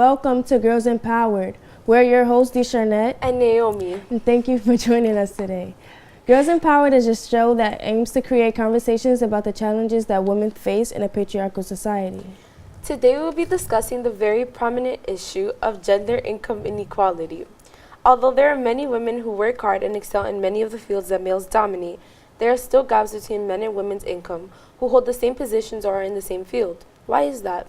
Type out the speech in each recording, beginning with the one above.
welcome to Girls Empowered. We're your hosts, Desharnette and Naomi. And thank you for joining us today. Girls Empowered is a show that aims to create conversations about the challenges that women face in a patriarchal society. Today we will be discussing the very prominent issue of gender income inequality. Although there are many women who work hard and excel in many of the fields that males dominate, there are still gaps between men and women's income who hold the same positions or are in the same field. Why is that?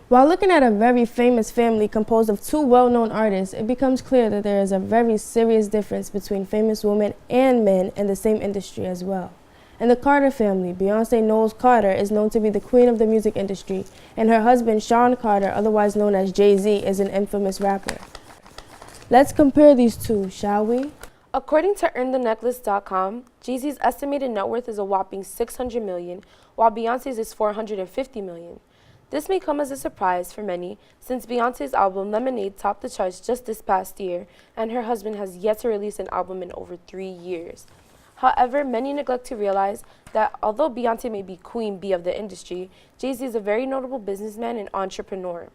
While looking at a very famous family composed of two well-known artists, it becomes clear that there is a very serious difference between famous women and men in the same industry as well. In the Carter family, Beyonce Knowles Carter is known to be the queen of the music industry, and her husband, Sean Carter, otherwise known as Jay-Z, is an infamous rapper. Let's compare these two, shall we? According to EarnTheNecklace.com, Jay-Z's estimated net worth is a whopping $600 million, while Beyonce's is $450 million. This may come as a surprise for many, since Beyonce's album Lemonade topped the charts just this past year, and her husband has yet to release an album in over 3 years. However, many neglect to realize that although Beyonce may be queen bee of the industry, Jay-Z is a very notable businessman and entrepreneur.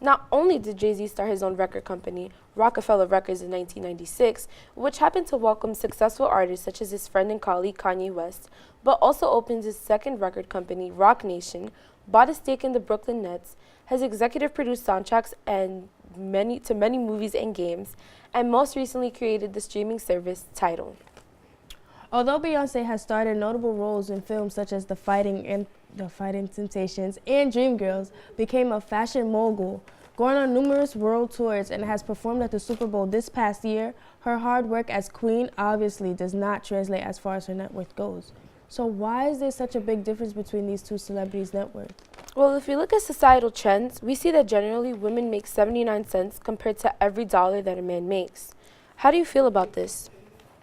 Not only did Jay-Z start his own record company, Rockefeller Records, in 1996, which happened to welcome successful artists such as his friend and colleague Kanye West, but also opened his second record company, Roc Nation, bought a stake in the Brooklyn Nets, has executive produced soundtracks and many movies and games, and most recently created the streaming service Tidal. Although Beyonce has starred in notable roles in films such as The Fighting Temptations and Dreamgirls, became a fashion mogul, going on numerous world tours, and has performed at the Super Bowl this past year, her hard work as queen obviously does not translate as far as her net worth goes. So why is there such a big difference between these two celebrities' net worth? Well, if we look at societal trends, we see that generally women make 79 cents compared to every dollar that a man makes. How do you feel about this?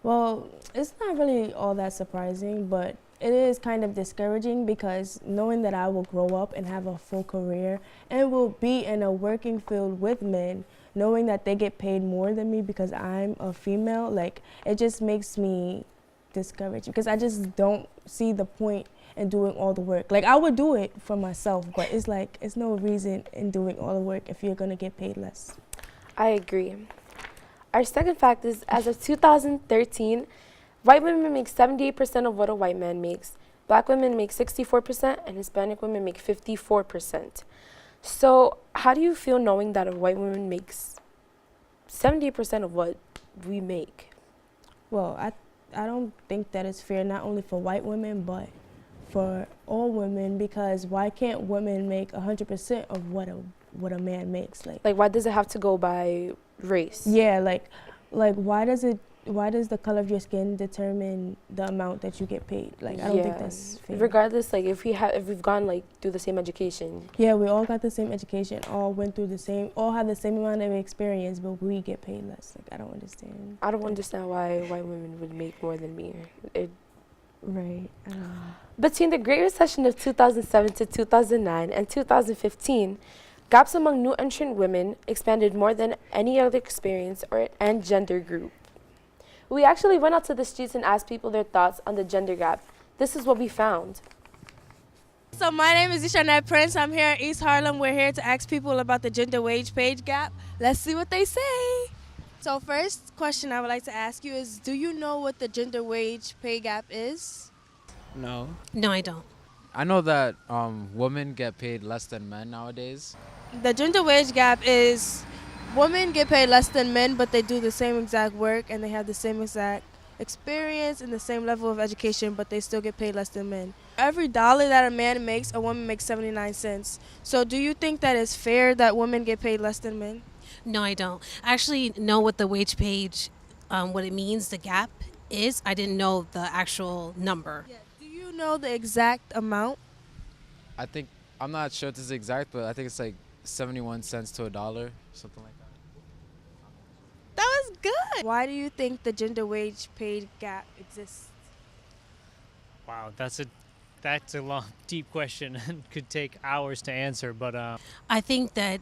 Well, it's not really all that surprising, but it is kind of discouraging because knowing that I will grow up and have a full career and will be in a working field with men, knowing that they get paid more than me because I'm a female, like, it just makes me discouraged because I just don't see the point in doing all the work. Like, I would do it for myself, but it's like, it's no reason in doing all the work if you're gonna get paid less. I agree. Our second fact is, as of 2013, white women make 78% of what a white man makes, black women make 64%, and Hispanic women make 54%. So how do you feel knowing that a white woman makes 78% of what we make? Well, I don't think that it's fair, not only for white women, but for all women, because why can't women make 100% of what a man makes? Like, why does it have to go by race? Yeah, like why does the color of your skin determine the amount that you get paid? Like, I don't think that's fair. Regardless, like, if we've gone like through the same education. Yeah, we all got the same education, all went through all have the same amount of experience, but we get paid less. Like, I don't understand. I don't understand why white women would make more than me. Right. Between the Great Recession of 2007 to 2009 and 2015, gaps among new entrant women expanded more than any other experience and gender group. We actually went out to the streets and asked people their thoughts on the gender gap. This is what we found. So my name is Desharnette Prince. I'm here in East Harlem. We're here to ask people about the gender wage pay gap. Let's see what they say. So first question I would like to ask you is, do you know what the gender wage pay gap is? No. No, I don't. I know that women get paid less than men nowadays. The gender wage gap is women get paid less than men, but they do the same exact work and they have the same exact experience and the same level of education, but they still get paid less than men. Every dollar that a man makes, a woman makes 79 cents. So do you think that it's fair that women get paid less than men? No, I don't. I actually know what the wage page, what it means, the gap is. I didn't know the actual number. Yeah. Do you know the exact amount? I'm not sure if this is exact, but I think it's like 71 cents to $1, something like that. That was good. Why do you think the gender wage pay gap exists? Wow, that's a long, deep question and could take hours to answer. But I think that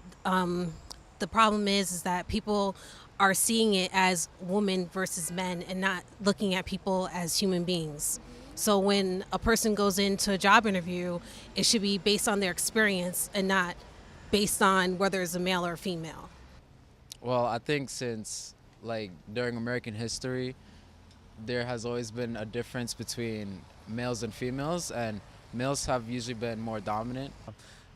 the problem is that people are seeing it as women versus men and not looking at people as human beings. So when a person goes into a job interview, it should be based on their experience and not based on whether it's a male or a female? Well, I think since like during American history, there has always been a difference between males and females, and males have usually been more dominant.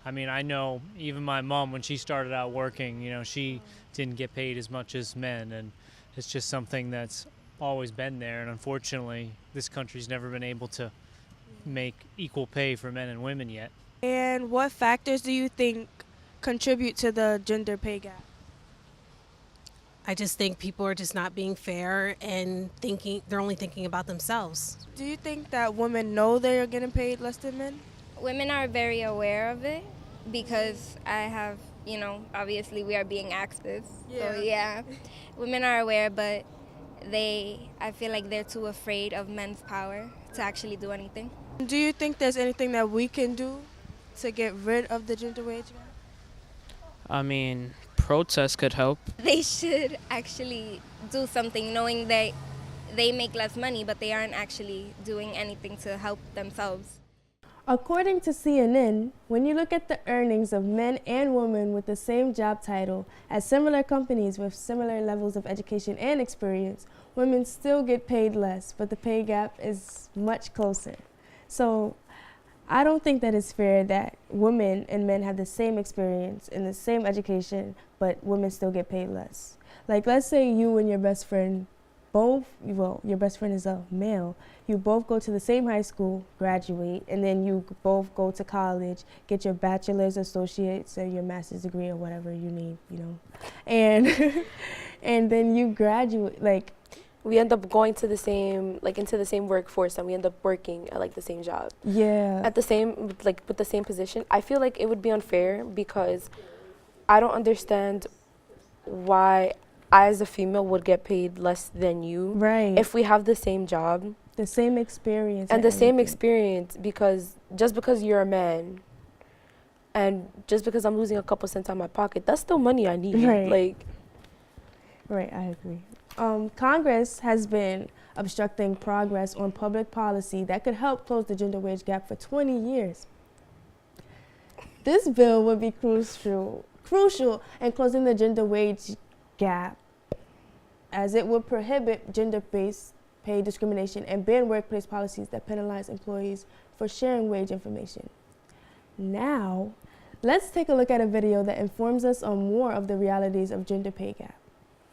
I mean, I know even my mom, when she started out working, she didn't get paid as much as men, and it's just something that's always been there. And unfortunately, this country's never been able to make equal pay for men and women yet. And what factors do you think contribute to the gender pay gap? I just think people are just not being fair and they're only thinking about themselves. Do you think that women know they are getting paid less than men? Women are very aware of it because I have, obviously we are being asked this. Yeah. So yeah, women are aware, but I feel like they're too afraid of men's power to actually do anything. Do you think there's anything that we can do to get rid of the gender wage gap? I mean, protests could help. They should actually do something knowing that they make less money, but they aren't actually doing anything to help themselves. According to CNN, when you look at the earnings of men and women with the same job title at similar companies with similar levels of education and experience, women still get paid less, but the pay gap is much closer. So I don't think that it's fair that women and men have the same experience and the same education, but women still get paid less. Like, let's say you and your best friend your best friend is a male. You both go to the same high school, graduate, and then you both go to college, get your bachelor's, associate's, or your master's degree, or whatever you need, And and then you graduate, we end up going to the same, into the same workforce, and we end up working at the same job. Yeah. At the same, with the same position. I feel like it would be unfair because I don't understand why I as a female would get paid less than you. Right. If we have the same job. The same experience. And the same experience, because just because you're a man and just because I'm losing a couple cents out of my pocket, that's still money I need. Right. Right, I agree. Congress has been obstructing progress on public policy that could help close the gender wage gap for 20 years. This bill would be crucial in closing the gender wage gap, as it would prohibit gender-based pay discrimination and ban workplace policies that penalize employees for sharing wage information. Now, let's take a look at a video that informs us on more of the realities of gender pay gap.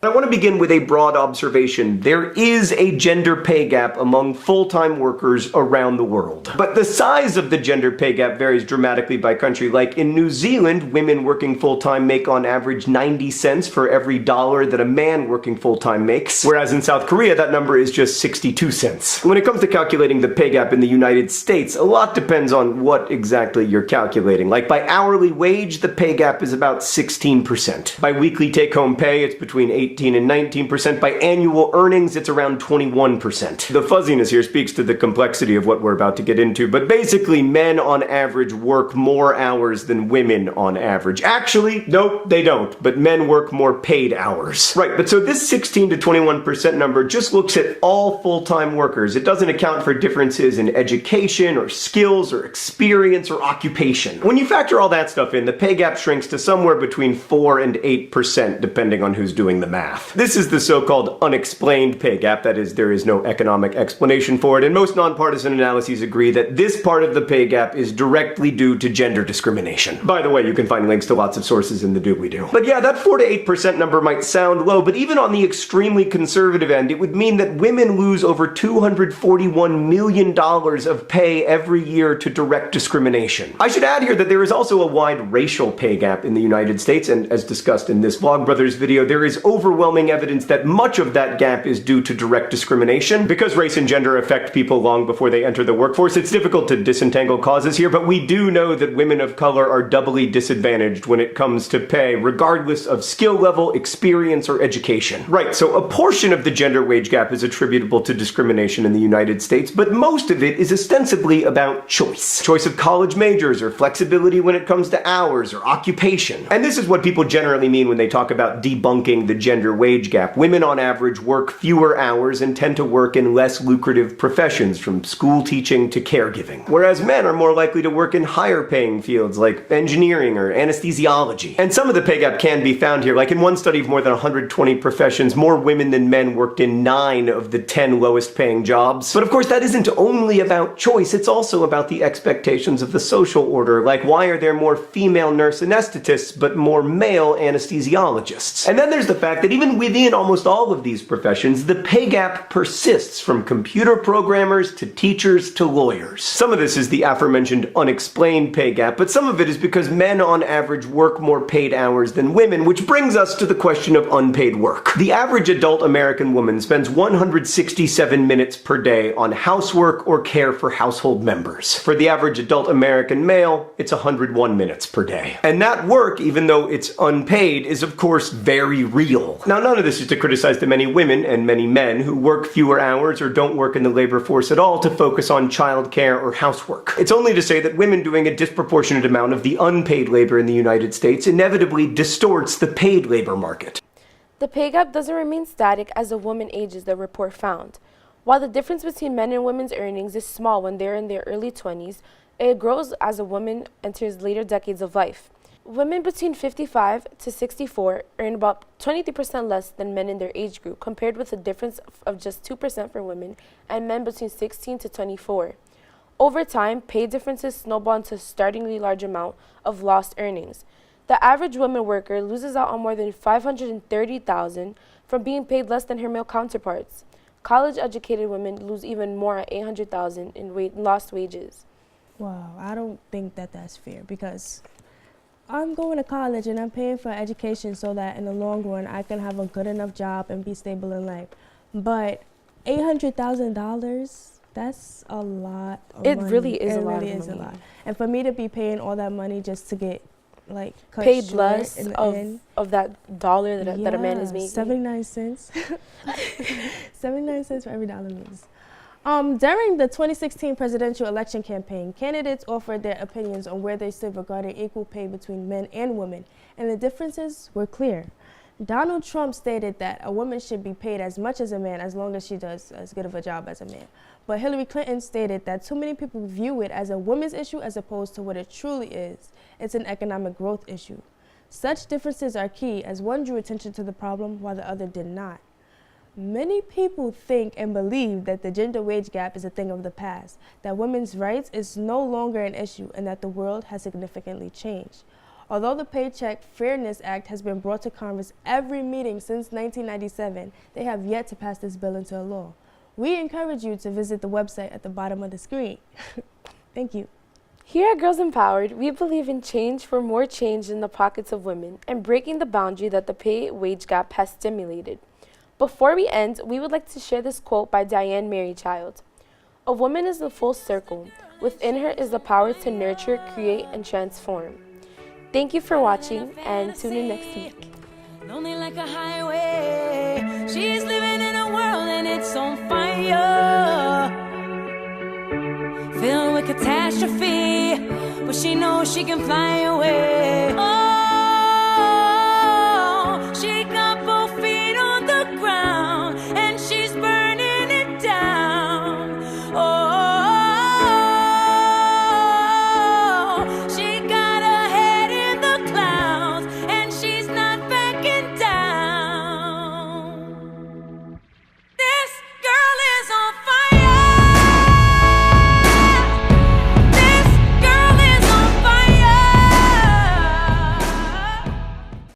I want to begin with a broad observation. There is a gender pay gap among full-time workers around the world. But the size of the gender pay gap varies dramatically by country. Like in New Zealand, women working full-time make on average 90 cents for every dollar that a man working full-time makes, whereas in South Korea that number is just 62 cents. When it comes to calculating the pay gap in the United States, a lot depends on what exactly you're calculating. Like by hourly wage, the pay gap is about 16%. By weekly take-home pay, it's between 18 and 19%. By annual earnings, it's around 21%. The fuzziness here speaks to the complexity of what we're about to get into, but basically men on average work more hours than women on average. Actually, nope, they don't, but men work more paid hours. Right, but so this 16 to 21% number just looks at all full-time workers. It doesn't account for differences in education or skills or experience or occupation. When you factor all that stuff in, the pay gap shrinks to somewhere between 4 and 8% depending on who's doing the math. This is the so-called unexplained pay gap, that is, there is no economic explanation for it, and most nonpartisan analyses agree that this part of the pay gap is directly due to gender discrimination. By the way, you can find links to lots of sources in the doobly-doo. But yeah, that 4 to 8% number might sound low, but even on the extremely conservative end, it would mean that women lose over $241 million of pay every year to direct discrimination. I should add here that there is also a wide racial pay gap in the United States, and as discussed in this Vlogbrothers video, there is overwhelming evidence that much of that gap is due to direct discrimination. Because race and gender affect people long before they enter the workforce, it's difficult to disentangle causes here, but we do know that women of color are doubly disadvantaged when it comes to pay, regardless of skill level, experience, or education. Right, so a portion of the gender wage gap is attributable to discrimination in the United States, but most of it is ostensibly about choice. Choice of college majors, or flexibility when it comes to hours, or occupation. And this is what people generally mean when they talk about debunking the gender gender wage gap. Women on average work fewer hours and tend to work in less lucrative professions, from school teaching to caregiving. Whereas men are more likely to work in higher paying fields like engineering or anesthesiology. And some of the pay gap can be found here. Like in one study of more than 120 professions, more women than men worked in 9 of the 10 lowest paying jobs. But of course, that isn't only about choice, it's also about the expectations of the social order. Like, why are there more female nurse anesthetists but more male anesthesiologists? And then there's the fact that even within almost all of these professions, the pay gap persists, from computer programmers to teachers to lawyers. Some of this is the aforementioned unexplained pay gap, but some of it is because men on average work more paid hours than women, which brings us to the question of unpaid work. The average adult American woman spends 167 minutes per day on housework or care for household members. For the average adult American male, it's 101 minutes per day. And that work, even though it's unpaid, is of course very real. Now, none of this is to criticize the many women and many men who work fewer hours or don't work in the labor force at all to focus on childcare or housework. It's only to say that women doing a disproportionate amount of the unpaid labor in the United States inevitably distorts the paid labor market. The pay gap doesn't remain static as a woman ages, the report found. While the difference between men and women's earnings is small when they're in their early 20s, it grows as a woman enters later decades of life. Women between 55 to 64 earn about 23% less than men in their age group, compared with a difference of just 2% for women and men between 16 to 24. Over time, pay differences snowball into a startlingly large amount of lost earnings. The average woman worker loses out on more than $530,000 from being paid less than her male counterparts. College-educated women lose even more at $800,000 in lost wages. Wow, I don't think that that's fair, because I'm going to college and I'm paying for education so that in the long run I can have a good enough job and be stable in life. But $800,000, that's a lot of money. It really is a lot It really is a lot. And for me to be paying all that money just to get like cut paid short less in the end, of that dollar that a man is making. 79 cents. 79 cents for every dollar lose. During the 2016 presidential election campaign, candidates offered their opinions on where they stood regarding equal pay between men and women, and the differences were clear. Donald Trump stated that a woman should be paid as much as a man as long as she does as good of a job as a man. But Hillary Clinton stated that too many people view it as a women's issue as opposed to what it truly is. It's an economic growth issue. Such differences are key, as one drew attention to the problem while the other did not. Many people think and believe that the gender wage gap is a thing of the past, that women's rights is no longer an issue, and that the world has significantly changed. Although the Paycheck Fairness Act has been brought to Congress every meeting since 1997, they have yet to pass this bill into law. We encourage you to visit the website at the bottom of the screen. Thank you. Here at Girls Empowered, we believe in change for more change in the pockets of women and breaking the boundary that the pay wage gap has stimulated. Before we end, we would like to share this quote by Diane Merrichild. "A woman is the full circle. Within her is the power to nurture, create, and transform." Thank you for watching, and tune in next week. Lonely like a highway, she's living in a world and it's on fire, filled with catastrophe, but she knows she can fly away. Oh.